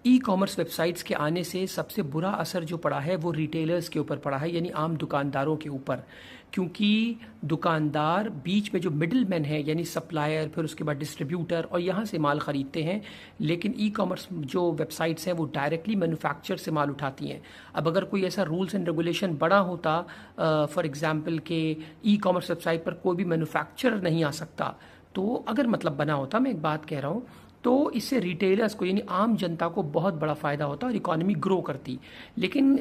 E commerce websites के आने से सबसे बुरा असर जो पड़ा है वो रिटेलर्स के ऊपर पड़ा है, यानी आम दुकानदारों के ऊपर। क्योंकि दुकानदार बीच में जो मिडिल मैन है, यानी सप्लायर, फिर उसके बाद डिस्ट्रीब्यूटर, और यहाँ से माल ख़रीदते हैं। लेकिन ई कॉमर्स जो वेबसाइट्स हैं वो डायरेक्टली मैन्युफैक्चर से माल उठाती हैं। अब अगर कोई ऐसा रूल्स एंड रेगुलेशन बड़ा होता, फॉर एग्जांपल के ई कॉमर्स वेबसाइट पर कोई भी मैन्युफैक्चरर नहीं आ सकता, तो अगर मतलब बना होता, मैं एक बात कह रहा हूँ, तो इससे रिटेलर्स को यानी आम जनता को बहुत बड़ा फ़ायदा होता और इकोनॉमी ग्रो करती। लेकिन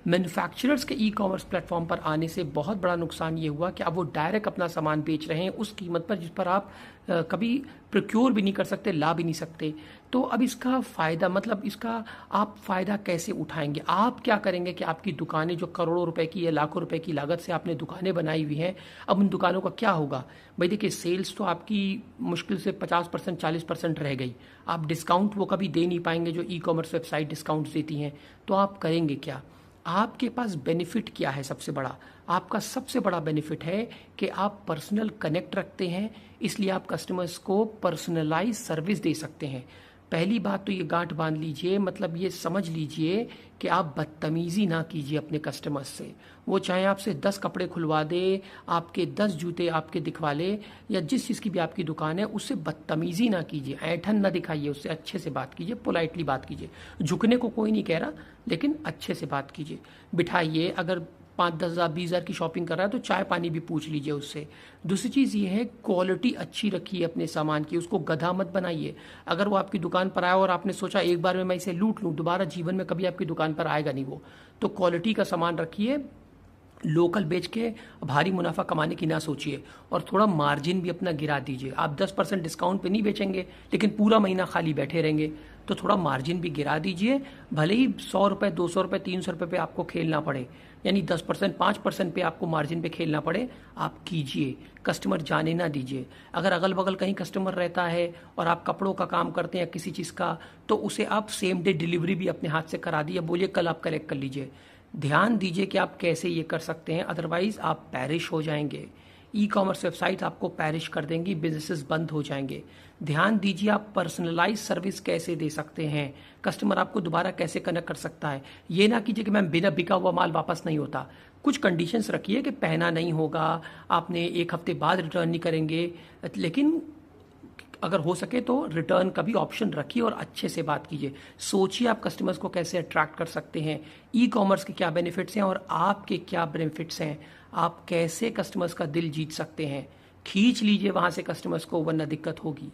मैन्युफैक्चरर्स के ई कॉमर्स प्लेटफॉर्म पर आने से बहुत बड़ा नुकसान ये हुआ कि अब वो डायरेक्ट अपना सामान बेच रहे हैं उस कीमत पर जिस पर आप कभी प्रोक्योर भी नहीं कर सकते, ला भी नहीं सकते। तो अब इसका फ़ायदा, मतलब इसका आप फ़ायदा कैसे उठाएंगे? आप क्या करेंगे कि आपकी दुकानें जो करोड़ों रुपए की या लाखों रुपए की लागत से आपने दुकानें बनाई हुई हैं, अब उन दुकानों का क्या होगा? भाई देखिए, सेल्स तो आपकी मुश्किल से 50% 40% रह गई। आप डिस्काउंट वो कभी दे नहीं पाएंगे जो ई कॉमर्स वेबसाइट डिस्काउंट देती हैं। तो आप करेंगे क्या? आपके पास बेनिफिट क्या है? सबसे बड़ा, आपका सबसे बड़ा बेनिफिट है कि आप पर्सनल कनेक्ट रखते हैं, इसलिए आप कस्टमर्स को पर्सनलाइज सर्विस दे सकते हैं। पहली बात तो ये गांठ बांध लीजिए, मतलब ये समझ लीजिए कि आप बदतमीजी ना कीजिए अपने कस्टमर्स से। वो चाहे आपसे 10 कपड़े खुलवा दे, आपके 10 जूते आपके दिखवा ले, या जिस चीज़ की भी आपकी दुकान है उससे बदतमीजी ना कीजिए, ऐंठन ना दिखाइए, उससे अच्छे से बात कीजिए, पोलाइटली बात कीजिए। झुकने को कोई नहीं कह रहा, लेकिन अच्छे से बात कीजिए। बिठाइए, अगर 5-10 हज़ार 20 हज़ार की शॉपिंग कर रहा है तो चाय पानी भी पूछ लीजिए उससे। दूसरी चीज़ ये है, क्वालिटी अच्छी रखिए अपने सामान की, उसको गधा मत बनाइए। अगर वो आपकी दुकान पर आया और आपने सोचा एक बार में मैं इसे लूट लूँ, दोबारा जीवन में कभी आपकी दुकान पर आएगा नहीं वो। तो क्वालिटी का सामान रखिए, लोकल बेच के भारी मुनाफा कमाने की ना सोचिए, और थोड़ा मार्जिन भी अपना गिरा दीजिए। आप 10% डिस्काउंट पे नहीं बेचेंगे, लेकिन पूरा महीना खाली बैठे रहेंगे, तो थोड़ा मार्जिन भी गिरा दीजिए। भले ही 100 रुपये, 200 रुपये, 300 रुपये पे आपको खेलना पड़े, यानी 10%, 5% पे आपको मार्जिन पे खेलना पड़े, आप कीजिए। कस्टमर जाने ना दीजिए। अगर अगल बगल कहीं कस्टमर रहता है और आप कपड़ों का काम करते हैं या किसी चीज़ का, तो उसे आप सेम डे डिलीवरी भी अपने हाथ से करा दिए, बोलिए कल आप कलेक्ट कर लीजिए। ध्यान दीजिए कि आप कैसे ये कर सकते हैं, अदरवाइज आप पैरिश हो जाएंगे। ई कॉमर्स वेबसाइट आपको पैरिश कर देंगी, बिजनेसेस बंद हो जाएंगे। ध्यान दीजिए आप पर्सनलाइज सर्विस कैसे दे सकते हैं, कस्टमर आपको दोबारा कैसे कनेक्ट कर सकता है। ये ना कीजिए कि मैम बिना बिका हुआ माल वापस नहीं होता। कुछ कंडीशंस रखिए कि पहना नहीं होगा, आपने 1 हफ्ते बाद रिटर्न नहीं करेंगे, लेकिन अगर हो सके तो रिटर्न का भी ऑप्शन रखिए और अच्छे से बात कीजिए। सोचिए आप कस्टमर्स को कैसे अट्रैक्ट कर सकते हैं, ई कॉमर्स के क्या बेनिफिट्स हैं और आपके क्या बेनिफिट्स हैं, आप कैसे कस्टमर्स का दिल जीत सकते हैं। खींच लीजिए वहां से कस्टमर्स को, वरना दिक्कत होगी।